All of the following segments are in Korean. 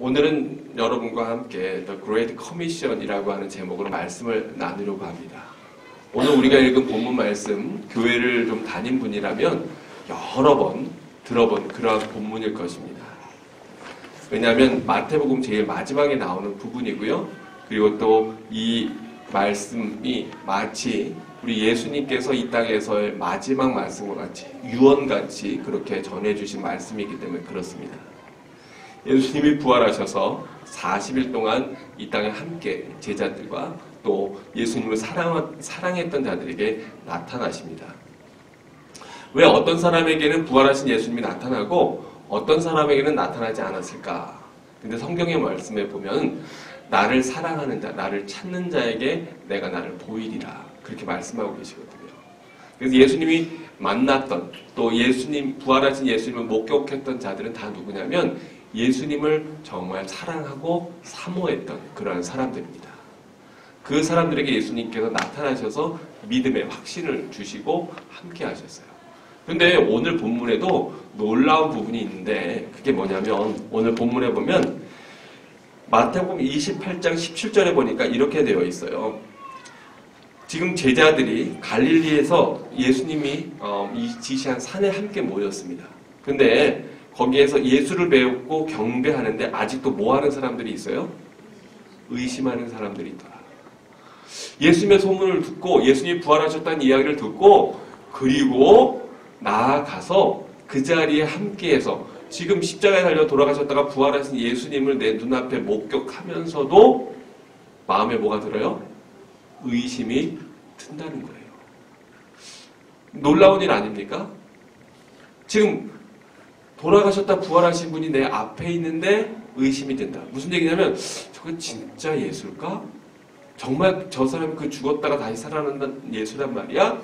오늘은 여러분과 함께 The Great Commission이라고 하는 제목으로 말씀을 나누려고 합니다. 오늘 우리가 읽은 본문 말씀, 교회를 좀 다닌 분이라면 여러 번 들어본 그러한 본문일 것입니다. 왜냐하면 마태복음 제일 마지막에 나오는 부분이고요. 그리고 또 이 말씀이 마치 우리 예수님께서 이 땅에서의 마지막 말씀과 같이 유언같이 그렇게 전해주신 말씀이기 때문에 그렇습니다. 예수님이 부활하셔서 40일 동안 이 땅에 함께 제자들과 또 예수님을 사랑했던 자들에게 나타나십니다. 왜 어떤 사람에게는 부활하신 예수님이 나타나고 어떤 사람에게는 나타나지 않았을까? 근데 성경의 말씀에 보면 나를 사랑하는 자, 나를 찾는 자에게 내가 나를 보이리라 그렇게 말씀하고 계시거든요. 그래서 예수님이 만났던 또 예수님 부활하신 예수님을 목격했던 자들은 다 누구냐면 예수님을 정말 사랑하고 사모했던 그러한 사람들입니다. 그 사람들에게 예수님께서 나타나셔서 믿음의 확신을 주시고 함께 하셨어요. 그런데 오늘 본문에도 놀라운 부분이 있는데 그게 뭐냐면 오늘 본문에 보면 마태복음 28장 17절에 보니까 이렇게 되어 있어요. 지금 제자들이 갈릴리에서 예수님이 지시한 산에 함께 모였습니다. 근데 거기에서 예수를 배우고 경배하는데 아직도 뭐 하는 사람들이 있어요? 의심하는 사람들이 있더라. 예수님의 소문을 듣고 예수님이 부활하셨다는 이야기를 듣고 그리고 나아가서 그 자리에 함께해서 지금 십자가에 달려 돌아가셨다가 부활하신 예수님을 내 눈앞에 목격하면서도 마음에 뭐가 들어요? 의심이 든다는 거예요. 놀라운 일 아닙니까? 지금 돌아가셨다 부활하신 분이 내 앞에 있는데 의심이 된다. 무슨 얘기냐면 저거 진짜 예수일까? 정말 저 사람이 그 죽었다가 다시 살아난다는 예수란 말이야?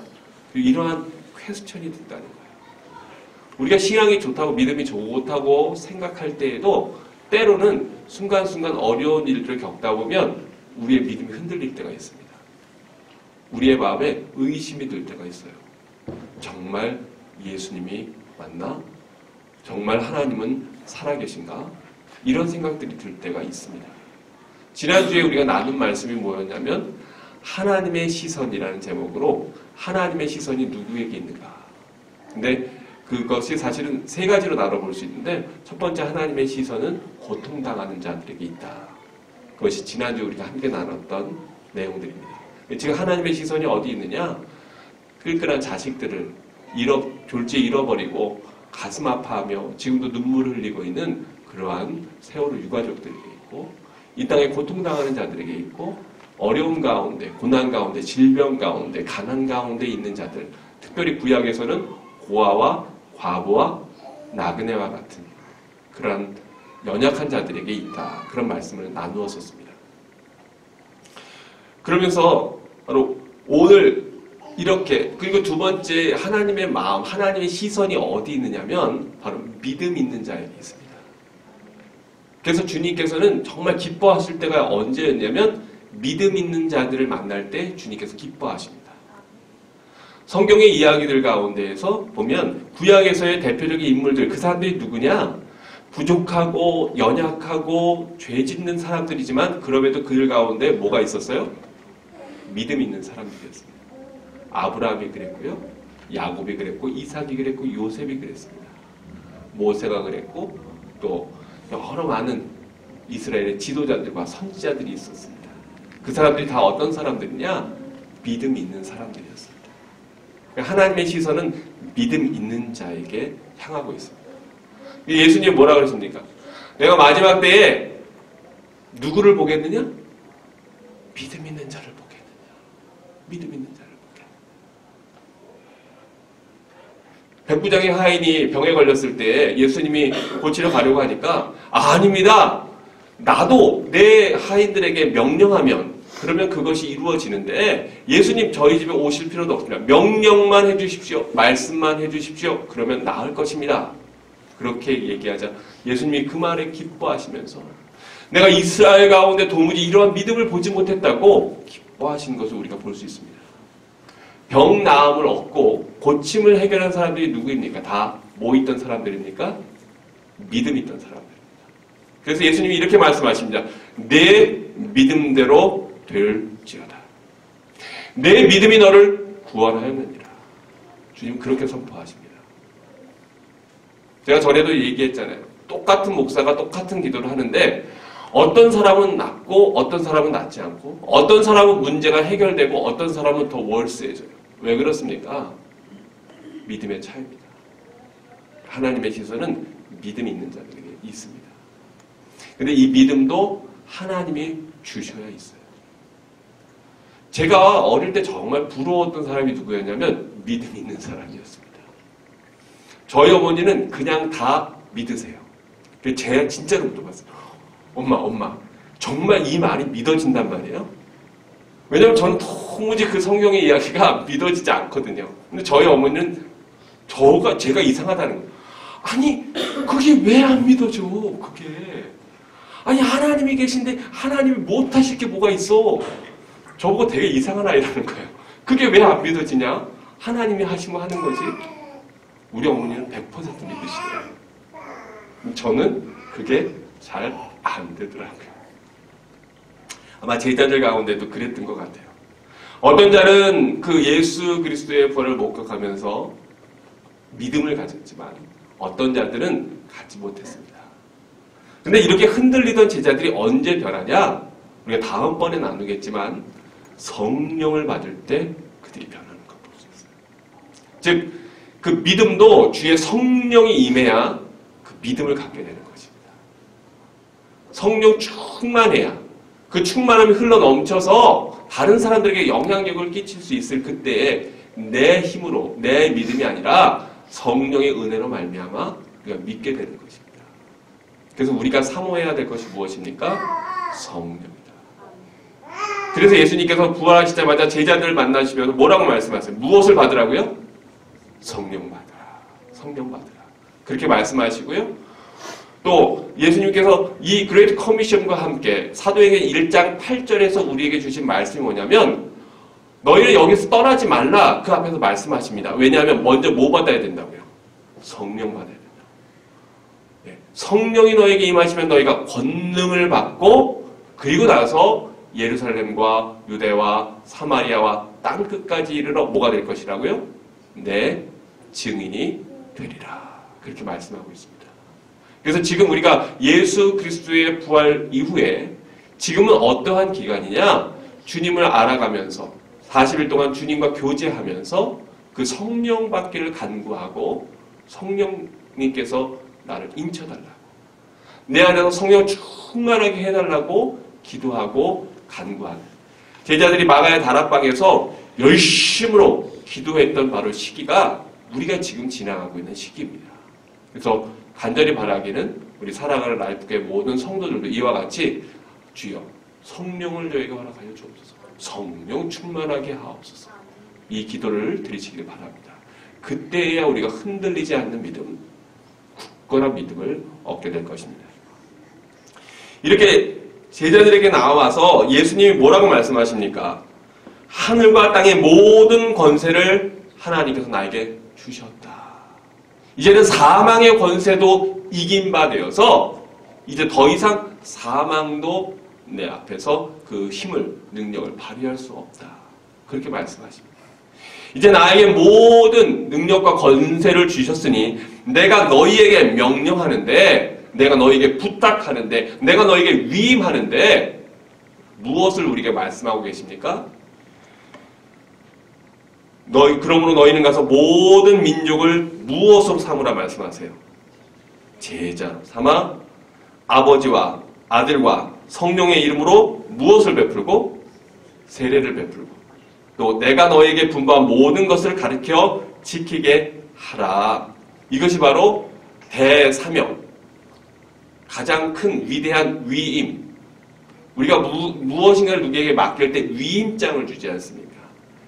이러한 퀘스천이 든다는 거예요. 우리가 신앙이 좋다고 믿음이 좋다고 생각할 때에도 때로는 순간순간 어려운 일들을 겪다 보면 우리의 믿음이 흔들릴 때가 있습니다. 우리의 마음에 의심이 들 때가 있어요. 정말 예수님이 맞나? 정말 하나님은 살아계신가? 이런 생각들이 들 때가 있습니다. 지난주에 우리가 나눈 말씀이 뭐였냐면 하나님의 시선이라는 제목으로 하나님의 시선이 누구에게 있는가? 근데 그것이 사실은 세 가지로 나눠볼 수 있는데 첫 번째 하나님의 시선은 고통당하는 자들에게 있다. 그것이 지난주에 우리가 함께 나눴던 내용들입니다. 지금 하나님의 시선이 어디 있느냐? 끈끈한 자식들을 졸지에 잃어버리고 가슴 아파하며 지금도 눈물을 흘리고 있는 그러한 세월호 유가족들에게 있고 이 땅에 고통당하는 자들에게 있고 어려움 가운데, 고난 가운데, 질병 가운데, 가난 가운데 있는 자들 특별히 구약에서는 고아와 과부와 나그네와 같은 그러한 연약한 자들에게 있다. 그런 말씀을 나누었었습니다. 그러면서 바로 오늘 이렇게 그리고 두 번째 하나님의 마음, 하나님의 시선이 어디 있느냐면 바로 믿음 있는 자에게 있습니다. 그래서 주님께서는 정말 기뻐하실 때가 언제였냐면 믿음 있는 자들을 만날 때 주님께서 기뻐하십니다. 성경의 이야기들 가운데에서 보면 구약에서의 대표적인 인물들 그 사람들이 누구냐? 부족하고 연약하고 죄 짓는 사람들이지만 그럼에도 그들 가운데 뭐가 있었어요? 믿음 있는 사람들이었습니다. 아브라함이 그랬고요. 야곱이 그랬고 이삭이 그랬고 요셉이 그랬습니다. 모세가 그랬고 또 여러 많은 이스라엘의 지도자들과 선지자들이 있었습니다. 그 사람들이 다 어떤 사람들이냐? 믿음 있는 사람들이었습니다. 하나님의 시선은 믿음 있는 자에게 향하고 있습니다. 예수님이 뭐라 그러십니까? 내가 마지막 때에 누구를 보겠느냐? 믿음 있는 자를 보겠느냐? 믿음 있는 자를 보겠느냐? 백부장의 하인이 병에 걸렸을 때 예수님이 고치러 가려고 하니까 아닙니다. 나도 내 하인들에게 명령하면 그러면 그것이 이루어지는데 예수님 저희 집에 오실 필요도 없습니다. 명령만 해주십시오. 말씀만 해주십시오. 그러면 나을 것입니다. 그렇게 얘기하자 예수님이 그 말에 기뻐하시면서 내가 이스라엘 가운데 도무지 이러한 믿음을 보지 못했다고 기뻐하신 것을 우리가 볼 수 있습니다. 병 나음을 얻고 고침을 해결한 사람들이 누구입니까? 다 뭐 있던 사람들입니까? 믿음 있던 사람들입니다. 그래서 예수님이 이렇게 말씀하십니다. 내 믿음대로 될지어다. 내 믿음이 너를 구원하였느니라. 주님 그렇게 선포하십니다. 제가 전에도 얘기했잖아요. 똑같은 목사가 똑같은 기도를 하는데 어떤 사람은 낫고 어떤 사람은 낫지 않고 어떤 사람은 문제가 해결되고 어떤 사람은 더 월세해져요. 왜 그렇습니까? 믿음의 차이입니다. 하나님의 시선은 믿음이 있는 자들에게 있습니다. 근데 이 믿음도 하나님이 주셔야 있어요. 제가 어릴 때 정말 부러웠던 사람이 누구였냐면 믿음이 있는 사람이었습니다. 저희 어머니는 그냥 다 믿으세요. 제가 진짜로 물어봤어요. 엄마, 정말 이 말이 믿어진단 말이에요? 왜냐면 저는 도무지 그 성경의 이야기가 믿어지지 않거든요. 근데 저희 어머니는 제가 이상하다는 거예요. 아니, 그게 왜 안 믿어져, 그게. 아니, 하나님이 계신데 하나님이 못하실 게 뭐가 있어. 저보고 되게 이상한 아이라는 거예요. 그게 왜 안 믿어지냐? 하나님이 하신 거 하는 거지. 우리 어머니는 100% 믿으시더라고요. 저는 그게 잘 안 되더라고요. 아마 제자들 가운데도 그랬던 것 같아요. 어떤 자는 그 예수 그리스도의 부활을 목격하면서 믿음을 가졌지만 어떤 자들은 갖지 못했습니다. 근데 이렇게 흔들리던 제자들이 언제 변하냐? 우리가 다음번에 나누겠지만 성령을 받을 때 그들이 변하는 걸 볼 수 있어요. 즉, 그 믿음도 주의 성령이 임해야 그 믿음을 갖게 되는 것입니다. 성령 충만해야 그 충만함이 흘러 넘쳐서 다른 사람들에게 영향력을 끼칠 수 있을 그때에 내 힘으로 내 믿음이 아니라 성령의 은혜로 말미암아 우리가 믿게 되는 것입니다. 그래서 우리가 사모해야 될 것이 무엇입니까? 성령입니다. 그래서 예수님께서 부활하시자마자 제자들을 만나시면서 뭐라고 말씀하세요? 무엇을 받으라고요? 성령 받으라. 성령 받으라. 그렇게 말씀하시고요. 또 예수님께서 이 그레이트 커미션과 함께 사도행전 1장 8절에서 우리에게 주신 말씀이 뭐냐면 너희는 여기서 떠나지 말라 그 앞에서 말씀하십니다. 왜냐하면 먼저 뭐 받아야 된다고요? 성령 받아야 된다. 네. 성령이 너에게 임하시면 너희가 권능을 받고 그리고 나서 예루살렘과 유대와 사마리아와 땅끝까지 이르러 뭐가 될 것이라고요? 내 증인이 되리라. 그렇게 말씀하고 있습니다. 그래서 지금 우리가 예수 그리스도의 부활 이후에 지금은 어떠한 기간이냐? 주님을 알아가면서 40일 동안 주님과 교제하면서 그 성령 받기를 간구하고 성령님께서 나를 인쳐달라고 내 안에서 성령 충만하게 해달라고 기도하고 간구하는 제자들이 마가의 다락방에서 열심으로 기도했던 바로 시기가 우리가 지금 지나가고 있는 시기입니다. 그래서 간절히 바라기는 우리 사랑하는 라이프교회 모든 성도들도 이와 같이 주여 성령을 저에게 허락하여 주옵소서. 성령 충만하게 하옵소서. 이 기도를 드리시길 바랍니다. 그때야 우리가 흔들리지 않는 믿음, 굳건한 믿음을 얻게 될 것입니다. 이렇게 제자들에게 나와서 예수님이 뭐라고 말씀하십니까? 하늘과 땅의 모든 권세를 하나님께서 나에게 주셨다. 이제는 사망의 권세도 이긴 바 되어서 이제 더 이상 사망도 내 앞에서 그 힘을, 능력을 발휘할 수 없다. 그렇게 말씀하십니다. 이제 나에게 모든 능력과 권세를 주셨으니 내가 너희에게 명령하는데, 내가 너희에게 부탁하는데, 내가 너희에게 위임하는데 무엇을 우리에게 말씀하고 계십니까? 그러므로 너희는 가서 모든 민족을 무엇으로 삼으라 말씀하세요? 제자 삼아 아버지와 아들과 성령의 이름으로 무엇을 베풀고? 세례를 베풀고 또 내가 너에게 분부한 모든 것을 가르쳐 지키게 하라. 이것이 바로 대사명, 가장 큰 위대한 위임. 우리가 무엇인가를 누구에게 맡길 때 위임장을 주지 않습니까?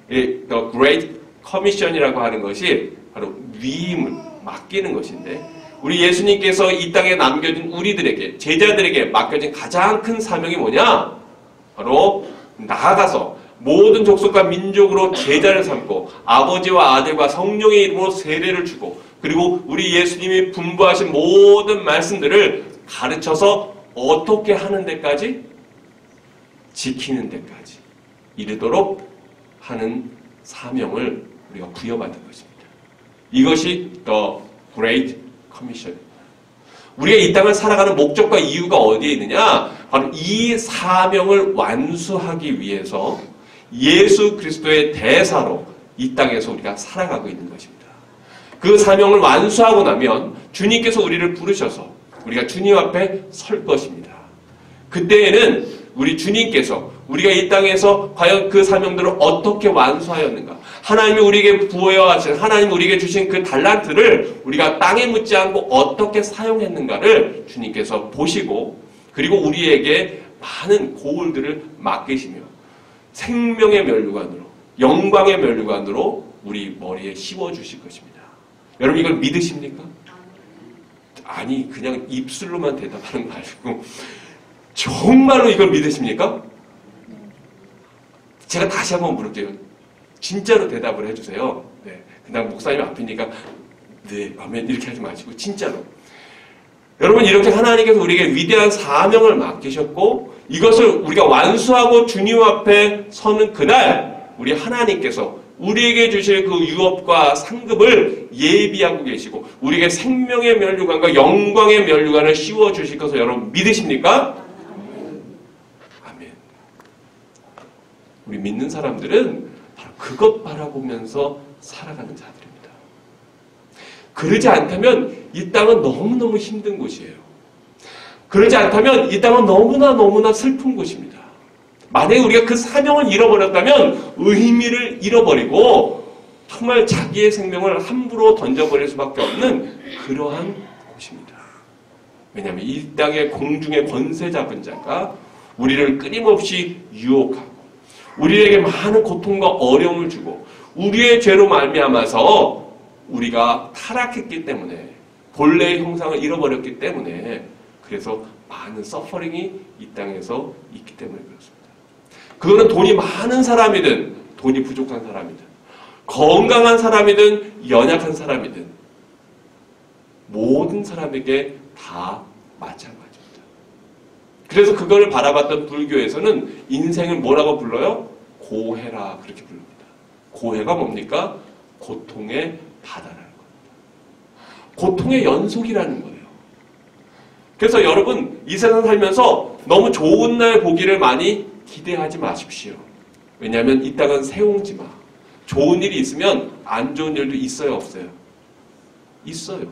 The Great Commission이라고 하는 것이 바로 위임을 맡기는 것인데 우리 예수님께서 이 땅에 남겨진 우리들에게, 제자들에게 맡겨진 가장 큰 사명이 뭐냐? 바로 나아가서 모든 족속과 민족으로 제자를 삼고 아버지와 아들과 성령의 이름으로 세례를 주고 그리고 우리 예수님이 분부하신 모든 말씀들을 가르쳐서 어떻게 하는 데까지? 지키는 데까지 이르도록 하는 사명을 우리가 부여받은 것입니다. 이것이 The Great Commission입니다. 우리가 이 땅을 살아가는 목적과 이유가 어디에 있느냐? 바로 이 사명을 완수하기 위해서 예수 그리스도의 대사로 이 땅에서 우리가 살아가고 있는 것입니다. 그 사명을 완수하고 나면 주님께서 우리를 부르셔서 우리가 주님 앞에 설 것입니다. 그때에는 우리 주님께서 우리가 이 땅에서 과연 그 사명들을 어떻게 완수하였는가, 하나님이 우리에게 부여하신, 하나님이 우리에게 주신 그 달란트를 우리가 땅에 묻지 않고 어떻게 사용했는가를 주님께서 보시고, 그리고 우리에게 많은 고울들을 맡기시며 생명의 면류관으로, 영광의 면류관으로 우리 머리에 씌워주실 것입니다. 여러분 이걸 믿으십니까? 아니 그냥 입술로만 대답하는 거 아니고 정말로 이걸 믿으십니까? 제가 다시 한번 물을게요. 진짜로 대답을 해주세요. 네. 그냥 목사님 앞이니까 네, 아멘 이렇게 하지 마시고 진짜로. 여러분 이렇게 하나님께서 우리에게 위대한 사명을 맡기셨고 이것을 우리가 완수하고 주님 앞에 서는 그날 우리 하나님께서 우리에게 주실 그 유업과 상급을 예비하고 계시고 우리에게 생명의 면류관과 영광의 면류관을 씌워주실 것을 여러분 믿으십니까? 아멘. 우리 믿는 사람들은 바로 그것 바라보면서 살아가는 자들입니다. 그러지 않다면 이 땅은 너무너무 힘든 곳이에요. 그러지 않다면 이 땅은 너무나 슬픈 곳입니다. 만약에 우리가 그 사명을 잃어버렸다면 의미를 잃어버리고 정말 자기의 생명을 함부로 던져버릴 수밖에 없는 그러한 곳입니다. 왜냐하면 이 땅의 공중의 권세 잡은 자가 우리를 끊임없이 유혹하고 우리에게 많은 고통과 어려움을 주고 우리의 죄로 말미암아서 우리가 타락했기 때문에 본래의 형상을 잃어버렸기 때문에 그래서 많은 서퍼링이 이 땅에서 있기 때문에 그렇습니다. 그거는 돈이 많은 사람이든 돈이 부족한 사람이든 건강한 사람이든 연약한 사람이든 모든 사람에게 다 마찬가지입니다. 그래서 그걸 바라봤던 불교에서는 인생을 뭐라고 불러요? 고해라 그렇게 부릅니다. 고해가 뭡니까? 고통의 바다라는 겁니다. 고통의 연속이라는 거예요. 그래서 여러분 이 세상 살면서 너무 좋은 날 보기를 많이 기대하지 마십시오. 왜냐하면 이 땅은 새옹지마. 좋은 일이 있으면 안 좋은 일도 있어요, 없어요? 있어요.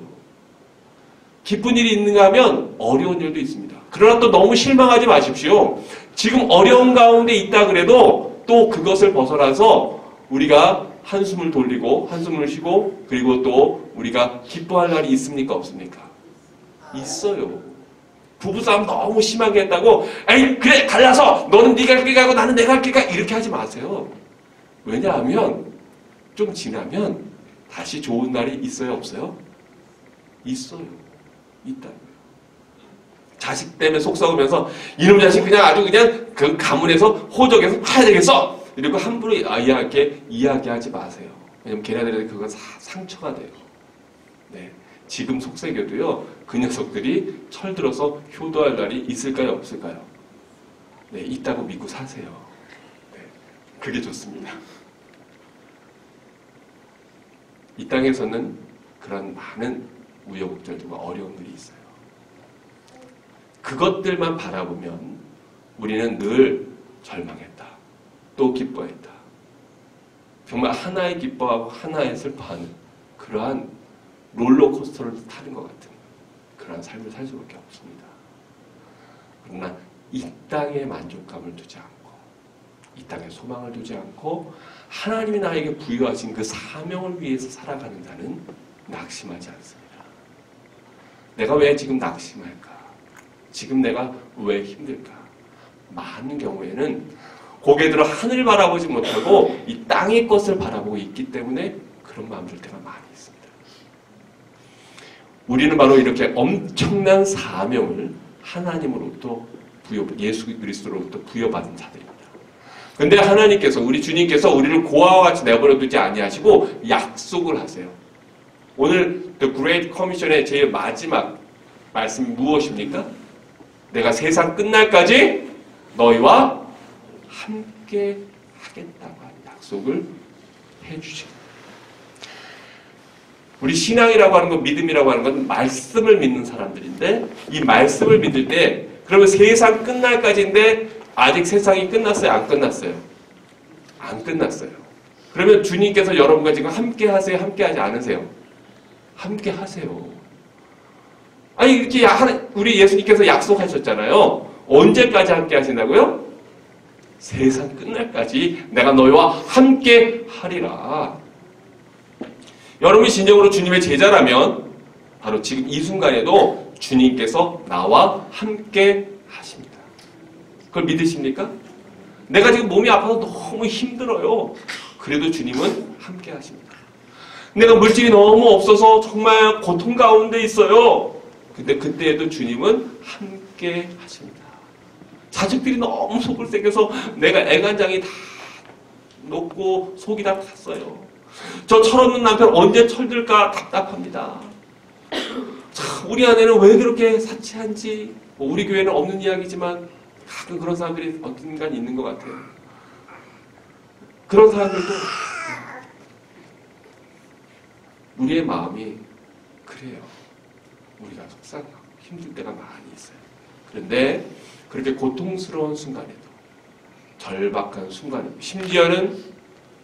기쁜 일이 있는가 하면 어려운 일도 있습니다. 그러나 또 너무 실망하지 마십시오. 지금 어려운 가운데 있다 그래도 또 그것을 벗어나서 우리가 한숨을 돌리고 한숨을 쉬고 그리고 또 우리가 기뻐할 날이 있습니까, 없습니까? 있어요. 부부싸움 너무 심하게 했다고 에이 그래 갈라서 너는 네가 갈 길 가고 나는 내가 갈 길 가 이렇게 하지 마세요. 왜냐하면 좀 지나면 다시 좋은 날이 있어요 없어요? 있어요. 있다고요. 자식 때문에 속 썩으면서 이놈 자식 그냥 아주 그냥 그 가문에서 호적에서 파야 되겠어 이러고 함부로 이야기하지 마세요. 왜냐면 걔네들한테 그건 상처가 돼요. 네. 지금 속삭여도요, 그 녀석들이 철들어서 효도할 날이 있을까요, 없을까요? 네, 있다고 믿고 사세요. 네, 그게 좋습니다. 이 땅에서는 그런 많은 우여곡절들과 어려움들이 있어요. 그것들만 바라보면 우리는 늘 절망했다. 또 기뻐했다. 정말 하나의 기뻐하고 하나의 슬퍼하는 그러한 롤러코스터를 타는 것 같은 그런 삶을 살 수밖에 없습니다. 그러나 이 땅에 만족감을 두지 않고 이 땅에 소망을 두지 않고 하나님이 나에게 부여하신 그 사명을 위해서 살아가는 자는 낙심하지 않습니다. 내가 왜 지금 낙심할까? 지금 내가 왜 힘들까? 많은 경우에는 고개 들어 하늘 바라보지 못하고 이 땅의 것을 바라보고 있기 때문에 그런 마음 들 때가 많이 있습니다. 우리는 바로 이렇게 엄청난 사명을 하나님으로부터 예수 그리스도로부터 부여받은 자들입니다. 근데 하나님께서 우리 주님께서 우리를 고아와 같이 내버려 두지 아니하시고 약속을 하세요. 오늘 The Great Commission의 제일 마지막 말씀이 무엇입니까? 내가 세상 끝날까지 너희와 함께 하겠다고 하는 약속을 해주십니다. 우리 신앙이라고 하는 건, 믿음이라고 하는 건 말씀을 믿는 사람들인데, 이 말씀을 믿을 때 그러면 세상 끝날까지인데 아직 세상이 끝났어요? 안 끝났어요? 안 끝났어요. 그러면 주님께서 여러분과 지금 함께 하세요? 함께 하지 않으세요? 함께 하세요. 아니 이렇게 우리 예수님께서 약속하셨잖아요. 언제까지 함께 하신다고요? 세상 끝날까지 내가 너희와 함께 하리라. 여러분이 진정으로 주님의 제자라면 바로 지금 이 순간에도 주님께서 나와 함께 하십니다. 그걸 믿으십니까? 내가 지금 몸이 아파서 너무 힘들어요. 그래도 주님은 함께 하십니다. 내가 물질이 너무 없어서 정말 고통 가운데 있어요. 근데 그때에도 주님은 함께 하십니다. 자식들이 너무 속을 새겨서 내가 애간장이 다 녹고 속이 다 탔어요. 저 철없는 남편 언제 철들까 답답합니다. 참, 우리 아내는 왜 그렇게 사치한지, 뭐 우리 교회는 없는 이야기지만 가끔 그런 사람들이 어딘가 있는 것 같아요. 그런 사람들도 우리의 마음이 그래요. 우리가 속상하고 힘들 때가 많이 있어요. 그런데 그렇게 고통스러운 순간에도, 절박한 순간에도, 심지어는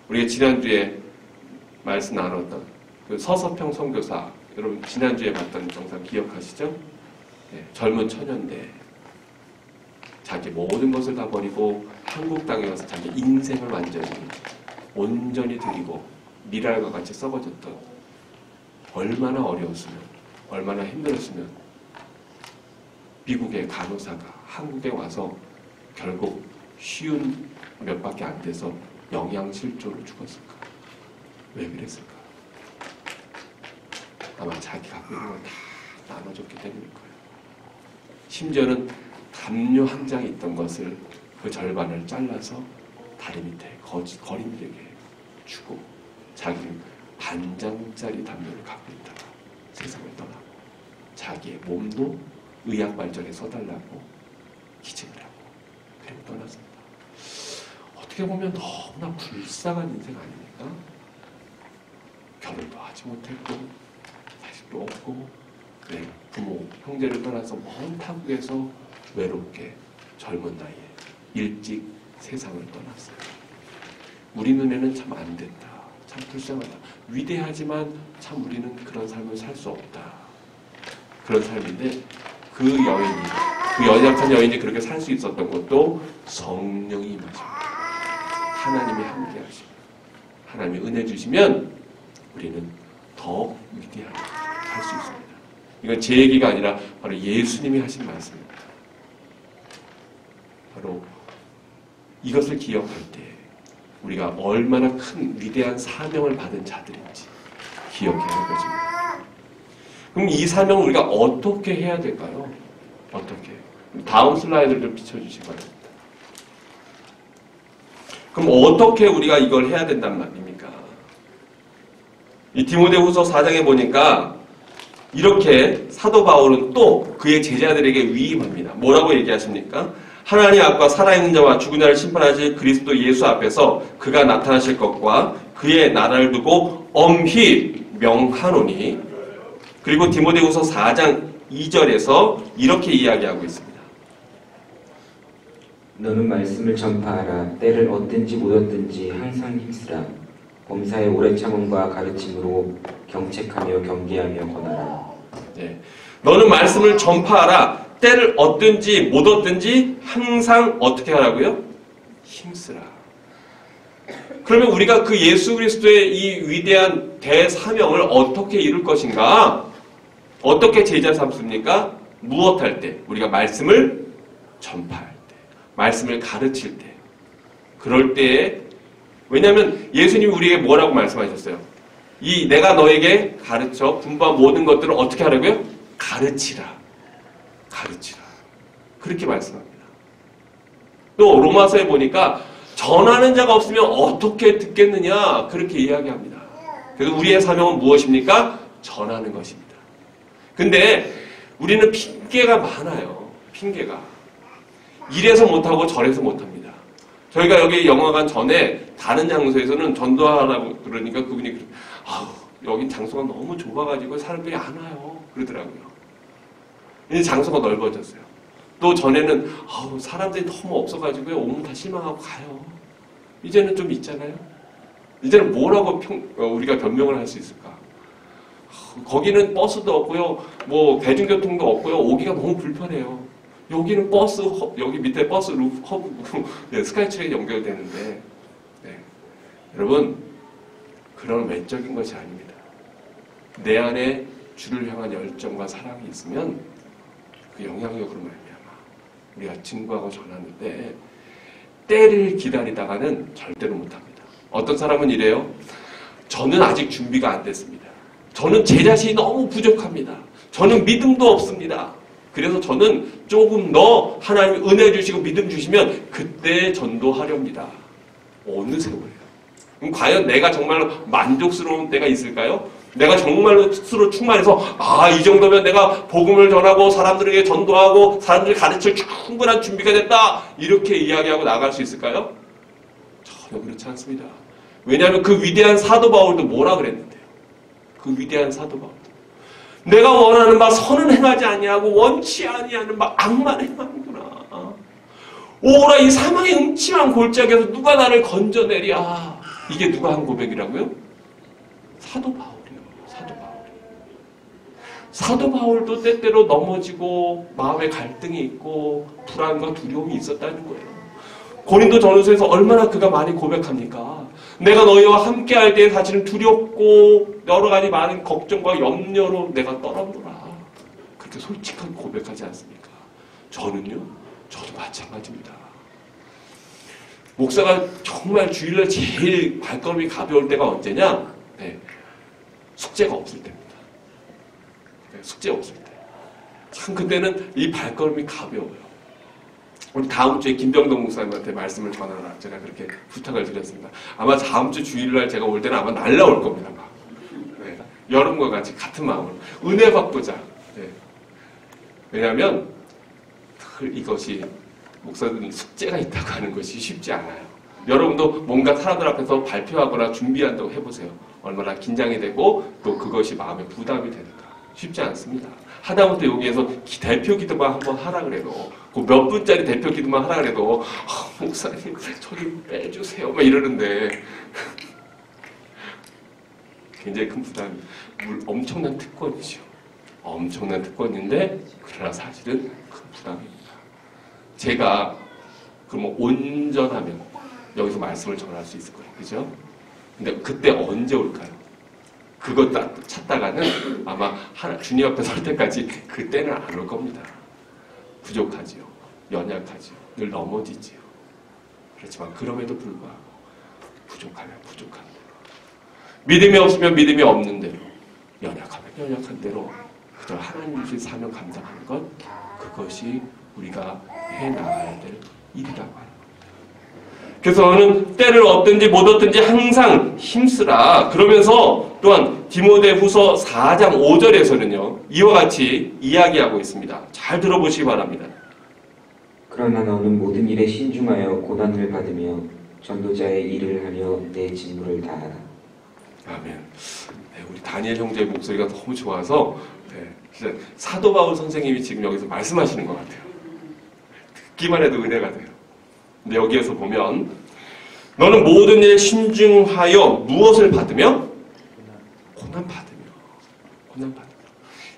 우리가 지난주에 말씀 나눴던 그 서서평 선교사, 여러분 지난주에 봤던 영상 기억하시죠? 네, 젊은 처녀인데 자기 모든 것을 다 버리고 한국 땅에 와서 자기 인생을 완전히 온전히 드리고 미랄과 같이 썩어졌던, 얼마나 어려웠으면, 얼마나 힘들었으면 미국의 간호사가 한국에 와서 결국 쉬운 몇 밖에 안 돼서 영양실조로 죽었을까? 왜 그랬을까? 아마 자기 갖고 있는 걸 다 나눠줬기 때문일 거예요. 심지어는 담요 한 장이 있던 것을 그 절반을 잘라서 다리 밑에 거린들에게 주고, 자기는 반장짜리 담요를 갖고 있다가 세상을 떠나고, 자기의 몸도 의학 발전에 써달라고 기증을 하고 그리고 떠났습니다. 어떻게 보면 너무나 불쌍한 인생 아닙니까? 결혼도 하지 못했고 자식도 없고, 네, 부모, 형제를 떠나서 먼 타국에서 외롭게 젊은 나이에 일찍 세상을 떠났어요. 우리 눈에는 참 안 됐다, 참 불쌍하다, 위대하지만 참 우리는 그런 삶을 살 수 없다, 그런 삶인데, 그 여인이, 그 연약한 여인이 그렇게 살 수 있었던 것도 성령이 임하십니다. 하나님이 함께 하시고 하나님이 은혜 주시면 우리는 더 위대하게 할 수 있습니다. 이건 제 얘기가 아니라 바로 예수님이 하신 말씀입니다. 바로 이것을 기억할 때 우리가 얼마나 큰 위대한 사명을 받은 자들인지 기억해야 할 것입니다. 그럼 이 사명을 우리가 어떻게 해야 될까요? 어떻게? 다음 슬라이드를 좀 비춰주시기 바랍니다. 그럼 어떻게 우리가 이걸 해야 된단 말입니까? 이 디모데후서 4장에 보니까 이렇게 사도 바울은 또 그의 제자들에게 위임합니다. 뭐라고 얘기하십니까? 하나님 앞과 살아있는 자와 죽은 자를 심판하실 그리스도 예수 앞에서 그가 나타나실 것과 그의 나라를 두고 엄히 명하노니, 그리고 디모데후서 4장 2절에서 이렇게 이야기하고 있습니다. 너는 말씀을 전파하라. 때를 얻든지 못 얻든지 항상 힘쓰라. 범사의 오래 참음과 가르침으로 경책하며 경계하며 권하라. 네. 너는 말씀을 전파하라. 때를 얻든지 못 얻든지 항상 어떻게 하라고요? 힘쓰라. 그러면 우리가 그 예수 그리스도의 이 위대한 대사명을 어떻게 이룰 것인가? 어떻게 제자 삼습니까? 무엇할 때? 우리가 말씀을 전파할 때, 말씀을 가르칠 때, 그럴 때에, 왜냐하면 예수님이 우리에게 뭐라고 말씀하셨어요? 이 내가 너에게 가르쳐 분부한 모든 것들을 어떻게 하라고요? 가르치라. 가르치라. 그렇게 말씀합니다. 또 로마서에 보니까 전하는 자가 없으면 어떻게 듣겠느냐, 그렇게 이야기합니다. 그래서 우리의 사명은 무엇입니까? 전하는 것입니다. 근데 우리는 핑계가 많아요. 핑계가. 이래서 못하고 저래서 못합니다. 저희가 여기 영화관 전에 다른 장소에서는 전도하라고 그러니까 그분이 아우 여긴 장소가 너무 좁아가지고 사람들이 안 와요 그러더라고요. 이제 장소가 넓어졌어요. 또 전에는 아우 사람들이 너무 없어가지고 오면 다 실망하고 가요. 이제는 좀 있잖아요. 이제는 뭐라고 우리가 변명을 할 수 있을까? 거기는 버스도 없고요, 뭐 대중교통도 없고요, 오기가 너무 불편해요. 여기는 버스 여기 밑에 버스 허브 네, 스카이트레인 연결되는데 네. 여러분 그런 외적인 것이 아닙니다. 내 안에 주를 향한 열정과 사랑이 있으면 그 영향력으로 말미암아 우리가 증거하고 전하는데 때를 기다리다가는 절대로 못합니다. 어떤 사람은 이래요. 저는 아직 준비가 안 됐습니다. 저는 제 자신이 너무 부족합니다. 저는 믿음도 없습니다. 그래서 저는 조금 더 하나님 은혜 주시고 믿음 주시면 그때 전도하렵니다. 어느 세월이에요. 그럼 과연 내가 정말로 만족스러운 때가 있을까요? 내가 정말로 스스로 충만해서 이 정도면 내가 복음을 전하고 사람들에게 전도하고 사람들을 가르칠 충분한 준비가 됐다 이렇게 이야기하고 나갈 수 있을까요? 전혀 그렇지 않습니다. 왜냐하면 그 위대한 사도 바울도 뭐라 그랬는데요. 그 위대한 사도 바울도 내가 원하는 바 선은 행하지 아니하고 원치 아니하는 바 악만 행하는구나. 오라 이 사망의 음침한 골짜기에서 누가 나를 건져내랴. 이게 누가 한 고백이라고요? 사도 바울이요. 사도 바울. 사도 바울도 때때로 넘어지고 마음에 갈등이 있고 불안과 두려움이 있었다는 거예요. 고린도 전후서에서 얼마나 그가 많이 고백합니까? 내가 너희와 함께할 때 사실은 두렵고 여러 가지 많은 걱정과 염려로 내가 떠나노라. 그렇게 솔직하게 고백하지 않습니까? 저는요. 저도 마찬가지입니다. 목사가 정말 주일날 제일 발걸음이 가벼울 때가 언제냐? 네. 숙제가 없을 때입니다. 네. 숙제 없을 때. 참 그때는 이 발걸음이 가벼워요. 우리 다음 주에 김병동 목사님한테 말씀을 전하라. 제가 그렇게 부탁을 드렸습니다. 아마 다음 주 주일날 제가 올 때는 아마 날라올 겁니다. 막. 네. 여름과 같이 같은 마음으로. 은혜 받고자. 네. 왜냐하면 이것이 목사들은 숙제가 있다고 하는 것이 쉽지 않아요. 여러분도 뭔가 사람들 앞에서 발표하거나 준비한다고 해보세요. 얼마나 긴장이 되고 또 그것이 마음에 부담이 되는가. 쉽지 않습니다. 하다못해 여기에서 대표 기도만 한번 하라 그래도 그 몇 분짜리 대표 기도만 하라 그래도 목사님 저 좀 빼주세요 막 이러는데 굉장히 큰 부담이 엄청난 특권이죠. 엄청난 특권인데 그러나 사실은 큰 부담입니다. 제가 그러면 온전하면 여기서 말씀을 전할 수 있을 거예요. 그죠? 근데 그때 언제 올까요? 그것 찾다가는 아마 주님 앞에 설 때까지 그때는 안 올 겁니다. 부족하지요. 연약하지요. 늘 넘어지지요. 그렇지만 그럼에도 불구하고 부족하면 부족한 대로 믿음이 없으면 믿음이 없는 대로 연약하면 연약한 대로 그저 하나님 주신 사명 감당하는 것 그것이 우리가 해나가야 될 일이라고 하는 겁니다. 그래서 너는 때를 얻든지 못 얻든지 항상 힘쓰라. 그러면서 또한 디모데후서 4장 5절에서는요. 이와 같이 이야기하고 있습니다. 잘 들어보시기 바랍니다. 그러나 너는 모든 일에 신중하여 고난을 받으며 전도자의 일을 하며 내 직무를 다하라. 아멘. 네, 우리 다니엘 형제의 목소리가 너무 좋아서 네, 진짜 사도 바울 선생님이 지금 여기서 말씀하시는 것 같아요. 듣기만 해도 은혜가 돼요. 근데 여기에서 보면 너는 모든 일에 신중하여 무엇을 받으며? 고난 받으며.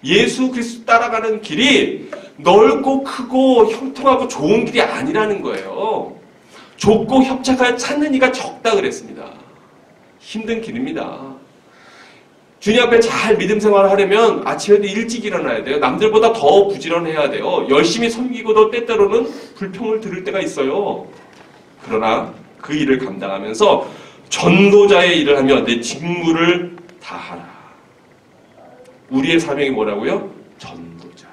예수 그리스도 따라가는 길이 넓고 크고 형통하고 좋은 길이 아니라는 거예요. 좁고 협착하여 찾는 이가 적다 그랬습니다. 힘든 길입니다. 주님 앞에 잘 믿음 생활을 하려면 아침에도 일찍 일어나야 돼요. 남들보다 더 부지런해야 돼요. 열심히 섬기고도 때때로는 불평을 들을 때가 있어요. 그러나 그 일을 감당하면서 전도자의 일을 하며 내 직무를 다하라. 우리의 사명이 뭐라고요? 전도자.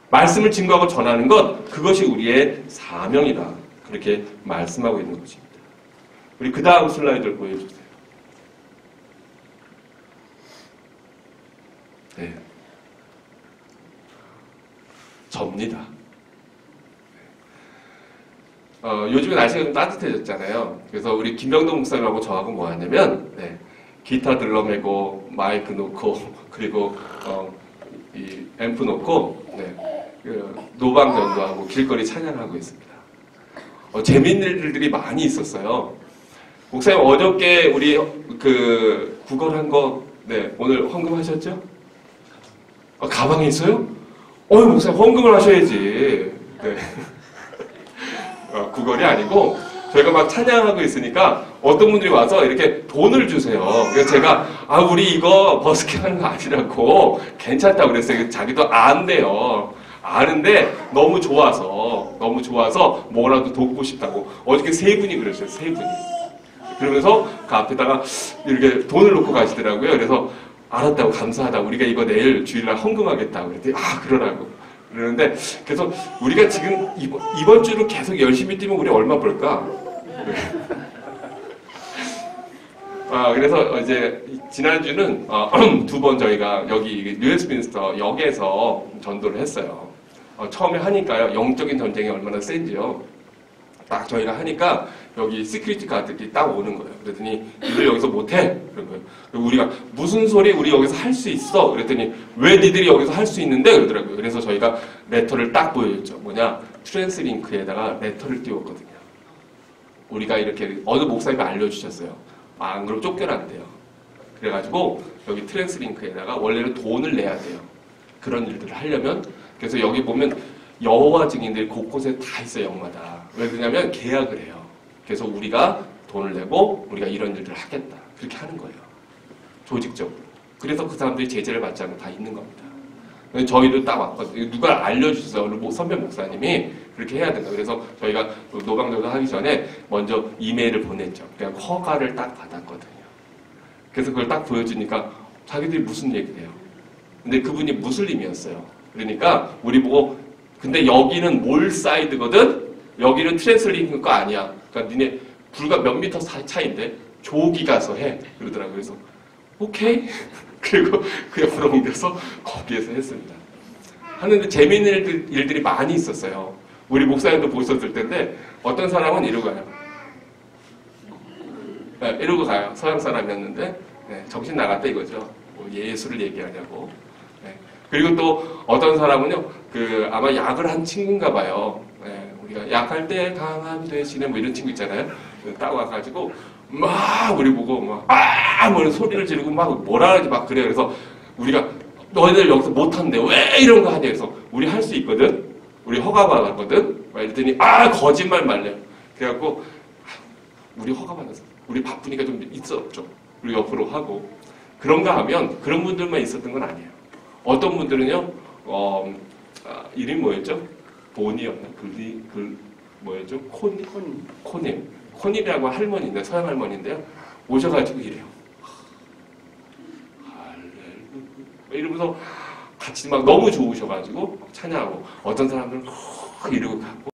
말씀을 증거하고 전하는 것, 그것이 우리의 사명이다. 그렇게 말씀하고 있는 것입니다. 우리 그 다음 슬라이드를 보여주세요. 네. 접니다. 요즘에 날씨가 좀 따뜻해졌잖아요. 그래서 우리 김병동 목사님하고 저하고 뭐 하냐면, 네, 기타 들러매고, 마이크 놓고, 그리고, 이 앰프 놓고, 네, 노방 전도하고 길거리 찬양하고 있습니다. 재밌는 일들이 많이 있었어요. 목사님 어저께 우리 그 구걸한 거, 네, 오늘 헌금하셨죠? 가방에 있어요? 목사님 헌금을 하셔야지. 네. 구걸이 아니고 저희가 막 찬양하고 있으니까 어떤 분들이 와서 이렇게 돈을 주세요. 그래서 제가 우리 이거 버스킹 하는 거 아니라고 괜찮다고 그랬어요. 자기도 안돼요. 아는데 너무 좋아서 뭐라도 돕고 싶다고. 어저께 3분이 그러셨어요. 3분이. 그러면서 그 앞에다가 이렇게 돈을 놓고 가시더라고요. 그래서 알았다고, 감사하다고, 우리가 이거 내일 주일날 헌금하겠다고 그랬더니 그러라고. 그러는데 그래서 우리가 지금 이번 주로 계속 열심히 뛰면 우리 얼마 벌까? 네. 그래서 이제 지난주는 2번 저희가 여기 뉴웨스트민스터 역에서 전도를 했어요. 처음에 하니까요, 영적인 전쟁이 얼마나 센지요. 딱 저희가 하니까 여기 시큐리티 가드들이 딱 오는 거예요. 그랬더니 니들 여기서 못해? 그런 거예요. 우리가 무슨 소리 우리 여기서 할 수 있어? 그랬더니 왜 니들이 여기서 할 수 있는데? 그러더라고요. 그래서 저희가 레터를 딱 보여줬죠. 뭐냐? 트랜스링크에다가 레터를 띄웠거든요. 우리가 이렇게 어느 목사님이 알려주셨어요. 안 그럼 쫓겨난대요. 그래가지고 여기 트랜스링크에다가 원래는 돈을 내야 돼요. 그런 일들을 하려면. 그래서 여기 보면 여호와 증인들이 곳곳에 다 있어요. 역마다. 왜 그러냐면 계약을 해요. 그래서 우리가 돈을 내고 우리가 이런 일들을 하겠다. 그렇게 하는 거예요. 조직적으로. 그래서 그 사람들이 제재를 받지 않고 다 있는 겁니다. 저희도 딱 왔거든요. 누가 알려주셨어요. 선배 목사님이 그렇게 해야 된다. 그래서 저희가 노방전도 하기 전에 먼저 이메일을 보냈죠. 그냥 허가를 딱 받았거든요. 그래서 그걸 딱 보여주니까 자기들이 무슨 얘기를 해요. 근데 그분이 무슬림이었어요. 그러니까 우리 보고 근데 여기는 몰 사이드거든? 여기는 트랜스링크 거 아니야. 그러니까 니네 불과 몇 미터 차이인데 조기 가서 해. 그러더라고요. 그래서 오케이. 그리고 그 옆으로 옮겨서 거기에서 했습니다. 하는데 재미있는 일들이 많이 있었어요. 우리 목사님도 보셨을 텐데 어떤 사람은 이러고 가요. 네, 이러고 가요. 서양 사람이었는데 네, 정신 나갔다 이거죠. 뭐 예수를 얘기하냐고. 네. 그리고 또 어떤 사람은요. 아마 약을 한 친구인가 봐요. 네, 우리가 약할 때 강함 되시네 뭐 이런 친구 있잖아요. 딱 와가지고 막 우리 보고 막 뭐 소리를 지르고 막 뭐라 하지 막 그래요. 그래서 우리가 너희들 여기서 못한대 왜 이런 거 하냐. 그래서 우리 할 수 있거든. 우리 허가 받았거든. 막 이랬더니 거짓말 말래요. 그래갖고 우리 허가 받았어. 우리 바쁘니까 좀 있어 좀. 우리 옆으로 하고 그런가 하면 그런 분들만 있었던 건 아니에요. 어떤 분들은요. 이름이 뭐였죠? 본이었나? 뭐였죠? 코니라고 할머니인데 서양 할머니인데요. 오셔가지고 이래요. 이러면서 같이 막 너무 좋으셔가지고 찬양하고 어떤 사람들은 이러고 가고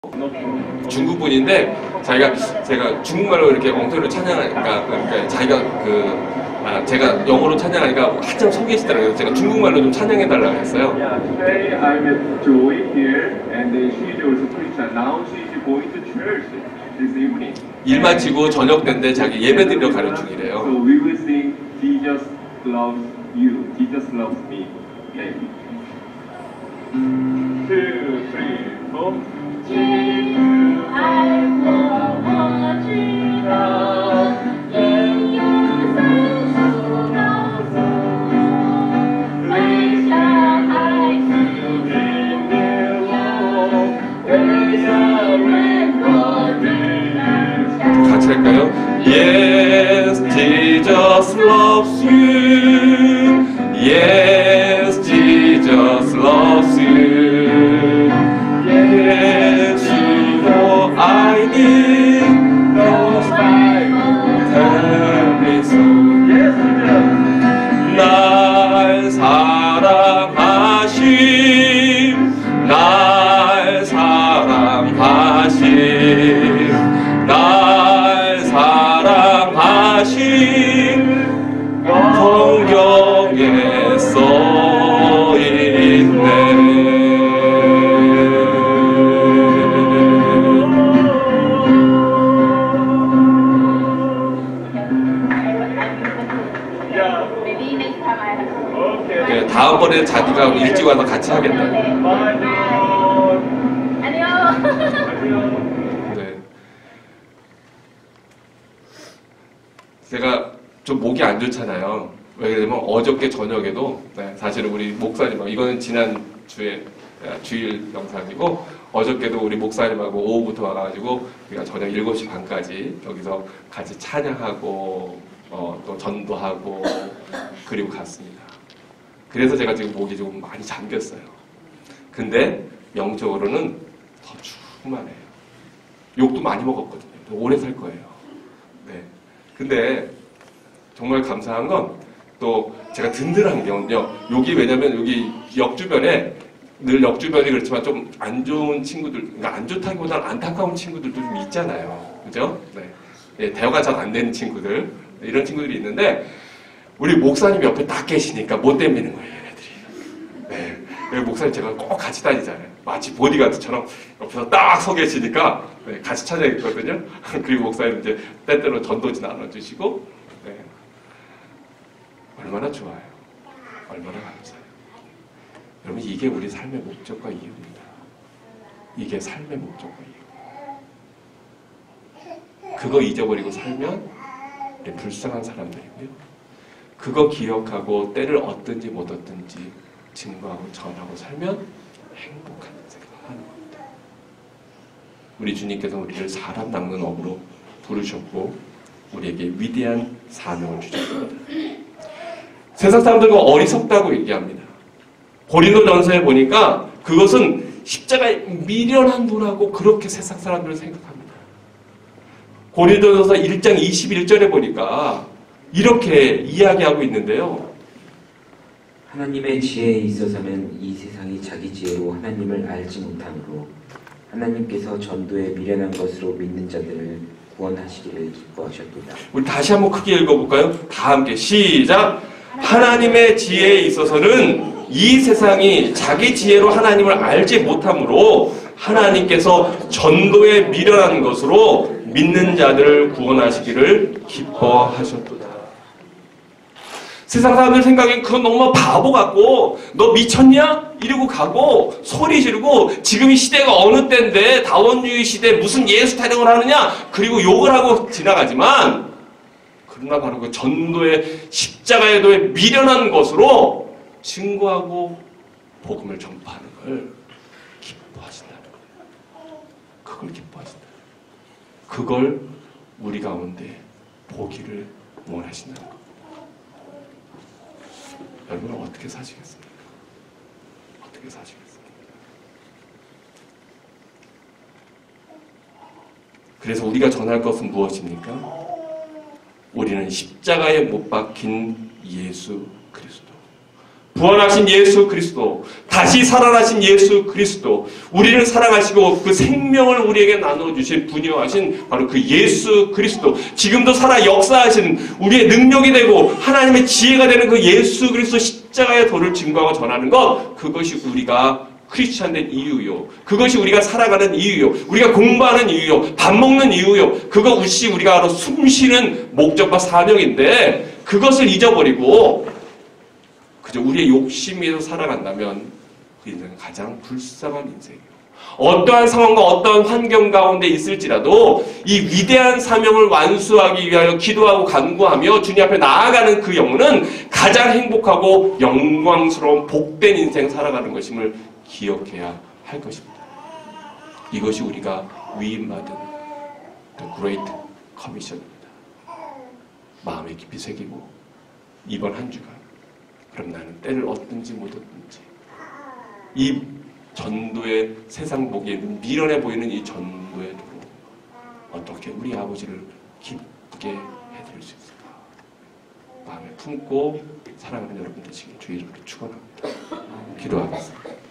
중국 분인데 제가 중국말로 이렇게 엉터리로 찬양하니까 그러니까 자기가 제가 영어로 찬양하니까 한참 서 계시더라고요. 제가 중국말로 좀 찬양해달라고 했어요. Today I'm Joy here, and she's also Christian. Now she's going to church this evening. 일 마치고 저녁 때인데 자기 예배 드리러 가는 중이래요. So we will sing Jesus loves you, Jesus loves me. Okay. 2, 3, 4. 亲爱我知道，因有三束高诉，微笑还是真的我，微笑人若只能 같이 할까요? Yes, Jesus loves you. Yes, Jesus loves you. Yes, you know I need no Bible tell me so. Yes, he does. 날 사랑하심, 날 사랑하심, 날 사랑하심. 성경에 써 다음번에 자기가 일찍 와서 같이 하겠다. 네. 제가 좀 목이 안 좋잖아요. 왜냐면 어저께 저녁에도 사실은 우리 목사님하고 이거는 지난 주에 주일 영상이고 어저께도 우리 목사님하고 오후부터 와가지고 우리가 저녁 7시 반까지 여기서 같이 찬양하고 또 전도하고 그리고 갔습니다. 그래서 제가 지금 목이 조금 많이 잠겼어요. 근데 영적으로는 더 충만해요. 욕도 많이 먹었거든요. 오래 살 거예요. 네. 근데 정말 감사한 건 또 제가 든든한 게요. 여기 왜냐면 여기 역 주변에 늘 역 주변이 그렇지만 좀 안 좋은 친구들, 그러니까 안 좋다기보다는 안타까운 친구들도 좀 있잖아요. 그죠? 네. 네, 대화가 잘 안 되는 친구들, 이런 친구들이 있는데 우리 목사님 옆에 딱 계시니까 못 땜미는 거예요, 얘네들이. 네. 목사님 제가 꼭 같이 다니잖아요. 마치 보디가드처럼 옆에서 딱 서 계시니까 네, 같이 찾아있거든요. 그리고 목사님 이제 때때로 전도지 나눠주시고 네. 얼마나 좋아요. 얼마나 감사해요. 여러분 이게 우리 삶의 목적과 이유입니다. 이게 삶의 목적과 이유. 그거 잊어버리고 살면 우리 불쌍한 사람들이고요. 그거 기억하고 때를 얻든지 못 얻든지 증거하고 전하고 살면 행복한 인생을 하는 겁니다. 우리 주님께서 우리를 사람 낚는 업으로 부르셨고 우리에게 위대한 사명을 주셨습니다. 세상 사람들과 어리석다고 얘기합니다. 고린도전서에 보니까 그것은 십자가에 미련한 분하고 그렇게 세상 사람들을 생각합니다. 고린도전서 1장 21절에 보니까 이렇게 이야기하고 있는데요. 하나님의 지혜에 있어서는 이 세상이 자기 지혜로 하나님을 알지 못하므로 하나님께서 전도에 미련한 것으로 믿는 자들을 구원하시기를 기뻐하셨도다. 우리 다시 한번 크게 읽어볼까요? 다 함께 시작! 하나님의 지혜에 있어서는 이 세상이 자기 지혜로 하나님을 알지 못하므로 하나님께서 전도에 미련한 것으로 믿는 자들을 구원하시기를 기뻐하셨도다. 세상 사람들 생각엔 그건 너무 바보 같고 너 미쳤냐? 이러고 가고 소리 지르고 지금 이 시대가 어느 때인데 다원주의 시대 무슨 예수 타령을 하느냐? 그리고 욕을 하고 지나가지만 그러나 바로 그 전도의 십자가의 도에 미련한 것으로 증거하고 복음을 전파하는 걸 기뻐하신다는 거예요. 그걸 기뻐하신다. 그걸 우리 가운데 보기를 원하신다는 겁니다. 여러분은 어떻게 사시겠습니까? 어떻게 사시겠습니까? 그래서 우리가 전할 것은 무엇입니까? 우리는 십자가에 못 박힌 예수 그리스도, 부활하신 예수 그리스도, 다시 살아나신 예수 그리스도, 우리를 사랑하시고 그 생명을 우리에게 나눠주신 분유하신 바로 그 예수 그리스도, 지금도 살아 역사하시는 우리의 능력이 되고 하나님의 지혜가 되는 그 예수 그리스도 십자가의 도를 증거하고 전하는 것, 그것이 우리가 크리스찬 된 이유요. 그것이 우리가 살아가는 이유요. 우리가 공부하는 이유요. 밥 먹는 이유요. 그것이 우리가 바로 숨쉬는 목적과 사명인데 그것을 잊어버리고 그저 우리의 욕심에서 살아간다면 그 인생은 가장 불쌍한 인생이에요. 어떠한 상황과 어떠한 환경 가운데 있을지라도 이 위대한 사명을 완수하기 위하여 기도하고 간구하며 주님 앞에 나아가는 그 영혼은 가장 행복하고 영광스러운 복된 인생 살아가는 것임을 기억해야 할 것입니다. 이것이 우리가 위임받은 The Great Commission입니다. 마음에 깊이 새기고 이번 한 주간 그럼 나는 때를 얻든지 못 얻든지 이 전도의 세상 보기에는 미련해 보이는 이 전도의 도로 어떻게 우리 아버지를 기쁘게 해드릴 수 있을까? 마음에 품고 사랑하는 여러분 되시길 주의 이름으로 축원합니다. 기도하겠습니다.